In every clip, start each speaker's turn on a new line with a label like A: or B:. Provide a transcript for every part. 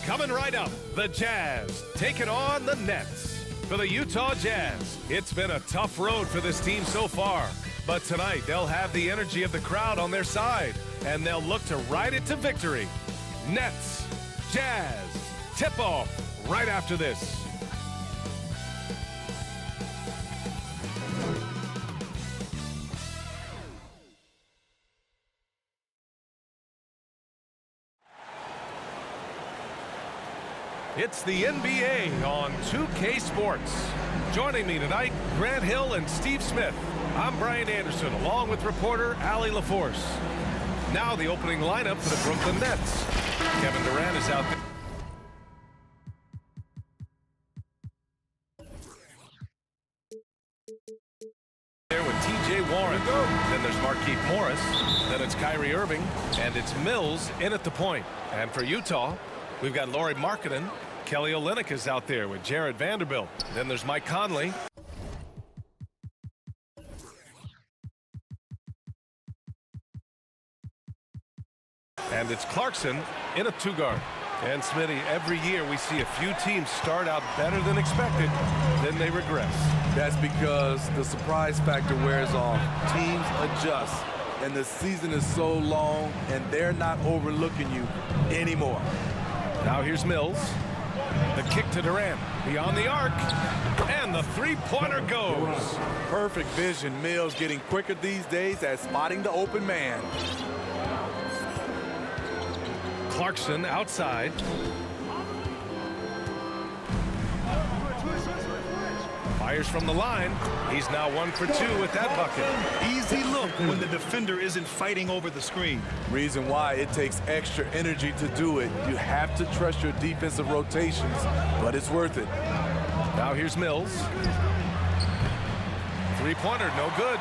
A: Coming right up, the Jazz taking on the Nets. For the Utah Jazz, it's been a tough road for this team so far. But tonight, they'll have the energy of the crowd on their side, and they'll look to ride it to victory. Nets, Jazz, tip-off right after this. It's the NBA on 2K Sports. Joining me tonight, Grant Hill and Steve Smith. I'm Brian Anderson, along with reporter Allie LaForce. Now the opening lineup for the Brooklyn Nets. Kevin Durant is out there with T.J. Warren. Then there's Markieff Morris. Then it's Kyrie Irving. And it's Mills in at the point. And for Utah, we've got Lauri Markkanen. Kelly Olynyk is out there with Jared Vanderbilt. Then there's Mike Conley. And it's Clarkson in a two-guard. And Smitty, every year we see a few teams start out better than expected, then they regress.
B: That's because the surprise factor wears off. Teams adjust, and the season is so long, and they're not overlooking you anymore.
A: Now here's Mills. The kick to Durant, beyond the arc, and the three-pointer goes.
B: Perfect vision. Mills getting quicker these days at spotting the open man.
A: Clarkson outside. Fires from the line. He's now 1 for 2 with that bucket.
C: Easy look when the defender isn't fighting over the screen.
B: Reason why it takes extra energy to do it. You have to trust your defensive rotations, but it's worth it.
A: Now here's Mills. Three-pointer, no good.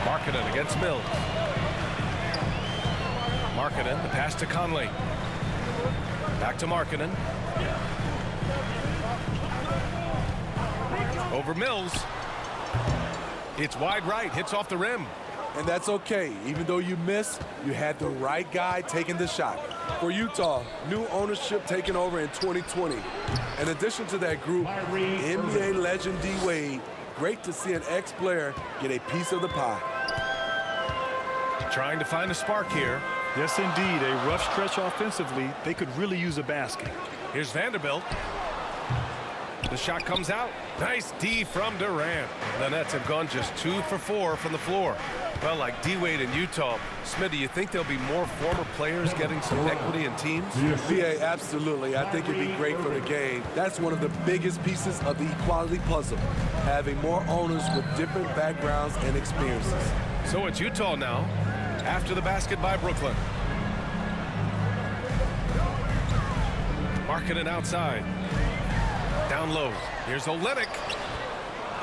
A: Markkanen against Mills. Markkanen, the pass to Conley. Back to Markkanen. Over Mills. It's wide right, hits off the rim.
B: And that's okay. Even though you missed, you had the right guy taking the shot. For Utah, new ownership taking over in 2020. In addition to that group, NBA legend D-Wade. Great to see an ex-player get a piece of the pie.
A: Trying to find a spark here.
C: Yes, indeed. A rough stretch offensively. They could really use a basket.
A: Here's Vanderbilt. The shot comes out. Nice D from Durant. The Nets have gone just 2 for 4 from the floor. Well, like D-Wade in Utah, Smith, do you think there'll be more former players getting some equity in teams?
B: Yeah, absolutely. I think it'd be great for the game. That's one of the biggest pieces of the equality puzzle, having more owners with different backgrounds and experiences.
A: So it's Utah now, after the basket by Brooklyn. Markkanen outside. Down low. Here's Olynyk.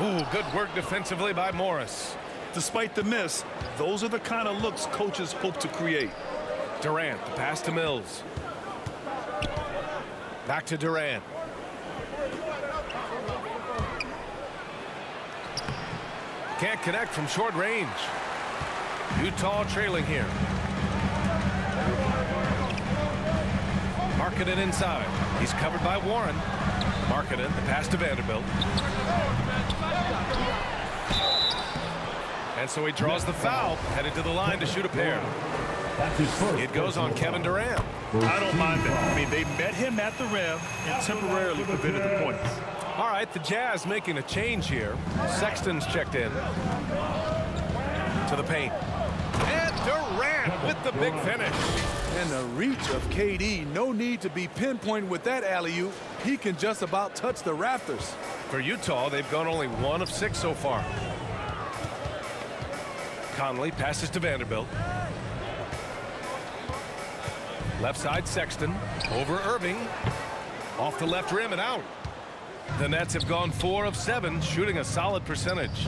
A: Ooh, good work defensively by Morris.
C: Despite the miss, those are the kind of looks coaches hope to create.
A: Durant, the pass to Mills. Back to Durant. Can't connect from short range. Utah trailing here. Markkanen inside. He's covered by Warren. Markkanen, the pass to Vanderbilt. And so he draws the foul, headed to the line to shoot a pair. It goes on Kevin Durant.
C: I don't mind that. I mean, they met him at the rim and temporarily prevented the points.
A: All right, the Jazz making a change here. Sexton's checked in. To the paint. And Durant with the big finish.
B: And the reach of KD, no need to be pinpoint with that alley-oop. He can just about touch the rafters.
A: For Utah, they've gone only 1 of 6 so far. Conley passes to Vanderbilt. Left side Sexton. Over Irving. Off the left rim and out. The Nets have gone 4 of 7, shooting a solid percentage.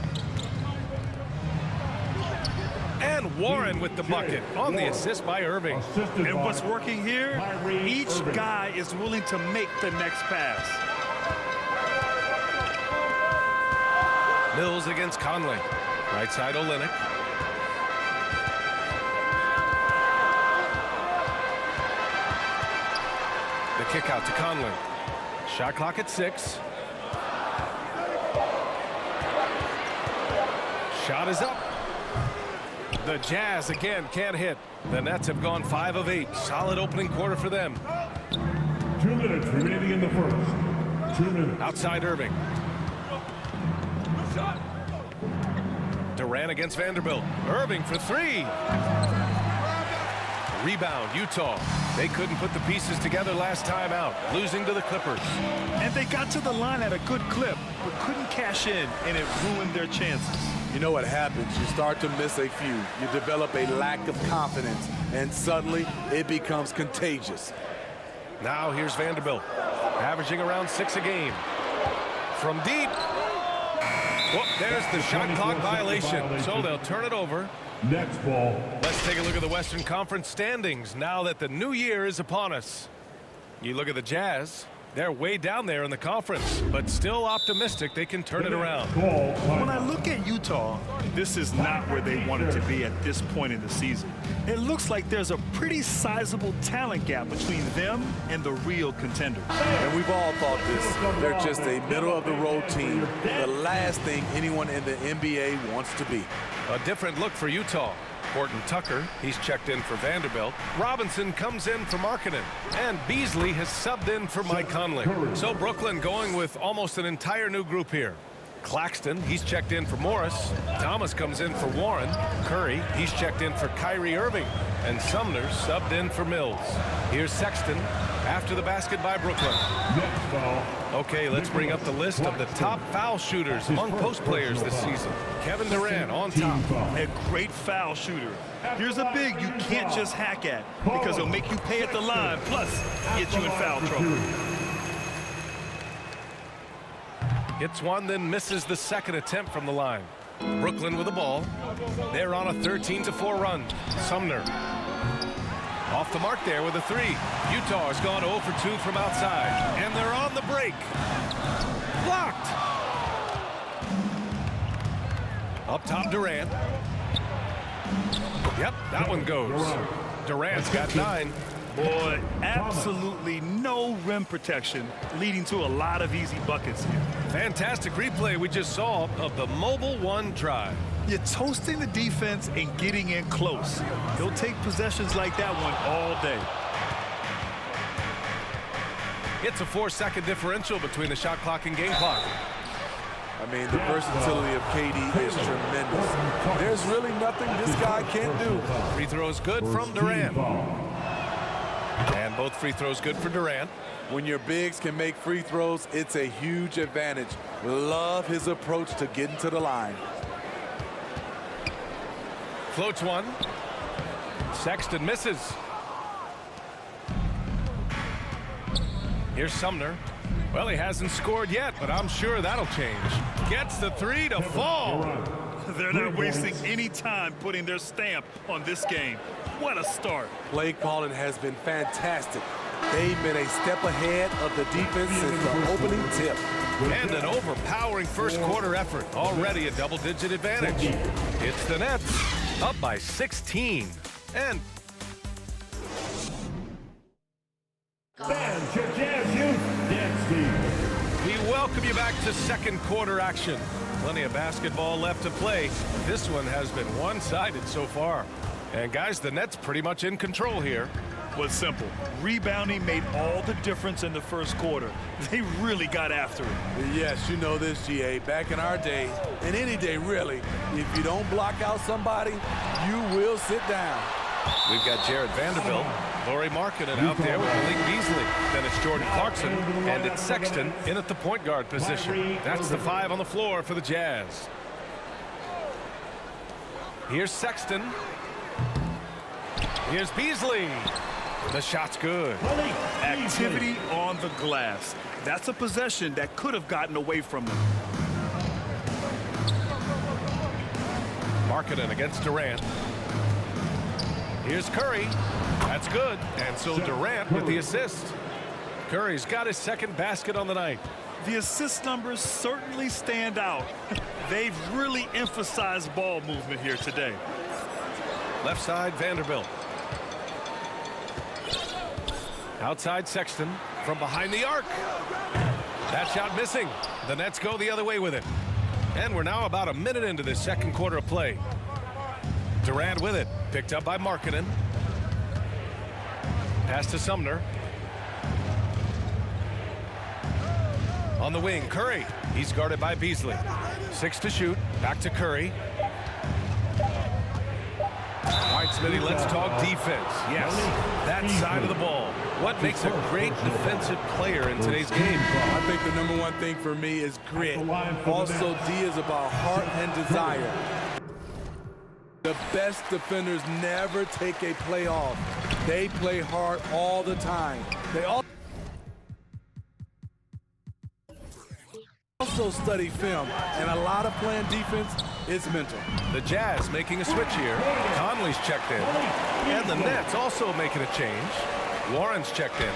A: And Warren with the bucket on the assist by Irving.
C: And what's working here, each guy is willing to make the next pass.
A: Mills against Conley. Right side Olynyk. kick out to Conley. Shot clock at 6. Shot is up. The Jazz again can't hit. The Nets have gone 5 of 8. Solid opening quarter for them.
D: 2 minutes remaining in the first. 2 minutes.
A: Outside Irving. Durant against Vanderbilt. Irving for 3. Rebound, Utah. They couldn't put the pieces together last time out, losing to the Clippers.
C: And they got to the line at a good clip, but couldn't cash in, and it ruined their chances.
B: You know what happens? You start to miss a few. You develop a lack of confidence, and suddenly it becomes contagious.
A: Now here's Vanderbilt, averaging around 6 a game. From deep. Whoop, there's the shot clock violation, so they'll turn it over.
D: Next ball.
A: Let's take a look at the Western Conference standings now that the new year is upon us. You look at the Jazz. They're way down there in the conference, but still optimistic they can turn it around.
C: When I look at Utah, this is not where they wanted to be at this point in the season. It looks like there's a pretty sizable talent gap between them and the real contenders.
B: And we've all thought this. They're just a middle-of-the-road team, the last thing anyone in the NBA wants to be.
A: A different look for Utah. Horton Tucker, he's checked in for Vanderbilt. Robinson comes in for Markkanen. And Beasley has subbed in for Mike Conley. So Brooklyn going with almost an entire new group here. Claxton, he's checked in for Morris. Thomas comes in for Warren. Curry, he's checked in for Kyrie Irving. And Sumner subbed in for Mills. Here's Sexton after the basket by Brooklyn. Okay, let's bring up the list of the top foul shooters among post players this season. Kevin Durant on top.
C: A great foul shooter. Here's a big you can't just hack at because he'll make you pay at the line, plus get you in foul trouble.
A: Hits one, then misses the second attempt from the line. Brooklyn with the ball. They're on a 13-4 run. Sumner off the mark there with a 3. Utah has gone 0 for 2 from outside. And they're on the break. Blocked. Up top, Durant. Yep, that one goes. Durant's got 9.
C: Boy, absolutely no rim protection, leading to a lot of easy buckets here.
A: Fantastic replay we just saw of the Mobile One drive.
C: You're toasting the defense and getting in close. He'll take possessions like that one all day.
A: It's a 4-second differential between the shot clock and game clock.
B: I mean, the versatility of KD is tremendous. There's really nothing this guy can't do.
A: Free throws good from Durant. And both free throws good for Durant.
B: When your bigs can make free throws, it's a huge advantage. Love his approach to getting to the line.
A: Floats one. Sexton misses. Here's Sumner. Well, he hasn't scored yet, but I'm sure that'll change. Gets the 3 to fall.
C: They're not wasting any time putting their stamp on this game. What a start.
B: Play calling has been fantastic. They've been a step ahead of the defense since the opening tip.
A: And an overpowering first quarter effort. Already a double-digit advantage. It's the Nets up by 16. And we welcome you back to second quarter action. Plenty of basketball left to play. This one has been one-sided so far. And guys, the Nets pretty much in control here.
C: Was simple. Rebounding made all the difference in the first quarter. They really got after it.
B: Yes, you know this, GA. Back in our day, and any day really, if you don't block out somebody, you will sit down.
A: We've got Jared Vanderbilt, Lauri Markkanen out there with Malik Beasley. Then it's Jordan Clarkson, and it's Sexton in at the point guard position. That's the 5 on the floor for the Jazz. Here's Sexton. Here's Beasley. The shot's good.
C: Activity on the glass. That's a possession that could have gotten away from them.
A: Markkanen against Durant. Here's Curry. That's good. And so Durant with the assist. Curry's got his second basket on the night.
C: The assist numbers certainly stand out. They've really emphasized ball movement here today.
A: Left side, Vanderbilt. Outside Sexton. from behind the arc. That shot missing. The Nets go the other way with it. And we're now about a minute into this second quarter of play. Durant with it. Picked up by Markkanen. Pass to Sumner. On the wing, Curry. He's guarded by Beasley. 6 to shoot. Back to Curry. All right, Smitty, let's talk defense. Yes, that side of the ball. What makes a great defensive player in today's game?
B: I think the number one thing for me is grit. Also, D is about heart and desire. The best defenders never take a play off. They play hard all the time. They also study film, and a lot of playing defense is mental.
A: The Jazz making a switch here. Conley's checked in. And the Nets also making a change. Warren's checked in.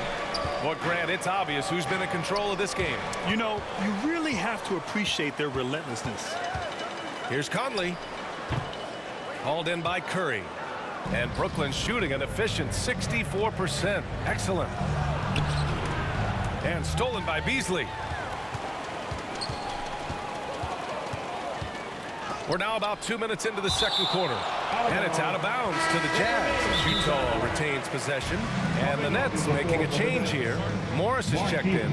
A: Well, Grant, it's obvious who's been in control of this game.
C: You know, you really have to appreciate their relentlessness.
A: Here's Conley. Hauled in by Curry. And Brooklyn shooting an efficient 64%. Excellent. And stolen by Beasley. We're now about 2 minutes into the second quarter. And it's out of bounds to the Jazz. Utah retains possession. And the Nets making a change here. Morris is checked in.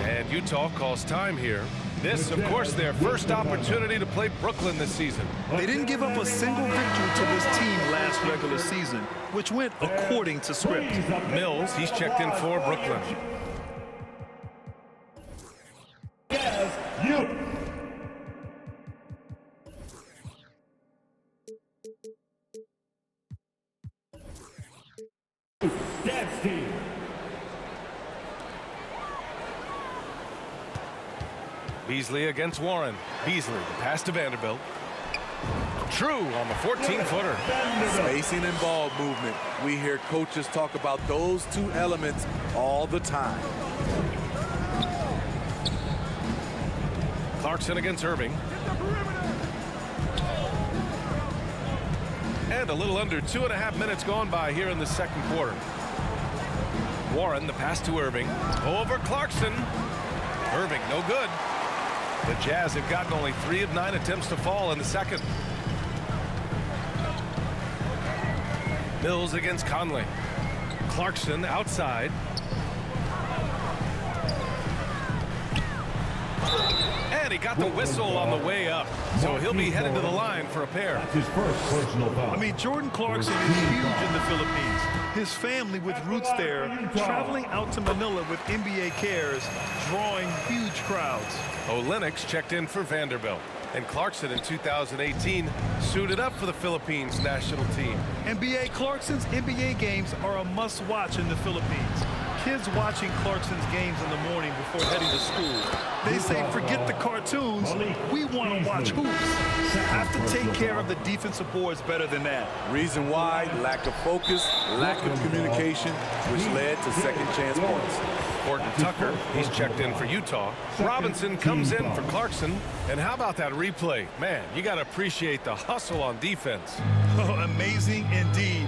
A: And Utah calls time here. This, of course, their first opportunity to play Brooklyn this season.
C: They didn't give up a single victory to this team last regular season, which went according to script.
A: Mills, he's checked in for Brooklyn. Beasley against Warren. Beasley, the pass to Vanderbilt. True on the 14-footer.
B: Spacing and ball movement. We hear coaches talk about those two elements all the time.
A: Clarkson against Irving. And a little under 2.5 minutes gone by here in the second quarter. Warren, the pass to Irving. Over Clarkson. Irving, no good. The Jazz have gotten only 3 of 9 attempts to fall in the second. Mills against Conley. Clarkson outside. And he got the whistle on the way up. So he'll be headed to the line for a pair.
D: That's his first personal foul.
C: I mean, Jordan Clarkson is huge in the Philippines. His family with roots there, traveling out to Manila with NBA cares, drawing huge crowds.
A: Olynyk checked in for Vanderbilt. And Clarkson in 2018 suited up for the Philippines national team.
C: NBA Clarkson's NBA games are a must-watch in the Philippines. Kids watching Clarkson's games in the morning before heading to school. They say, forget the cartoons, we want to watch hoops. Have to take care of the defensive boards better than that.
B: Reason why, lack of focus, lack of communication, which led to second chance points.
A: Horton Tucker, he's checked in for Utah. Robinson comes in for Clarkson. And how about that replay? Man, you got to appreciate the hustle on defense.
C: Oh, amazing indeed.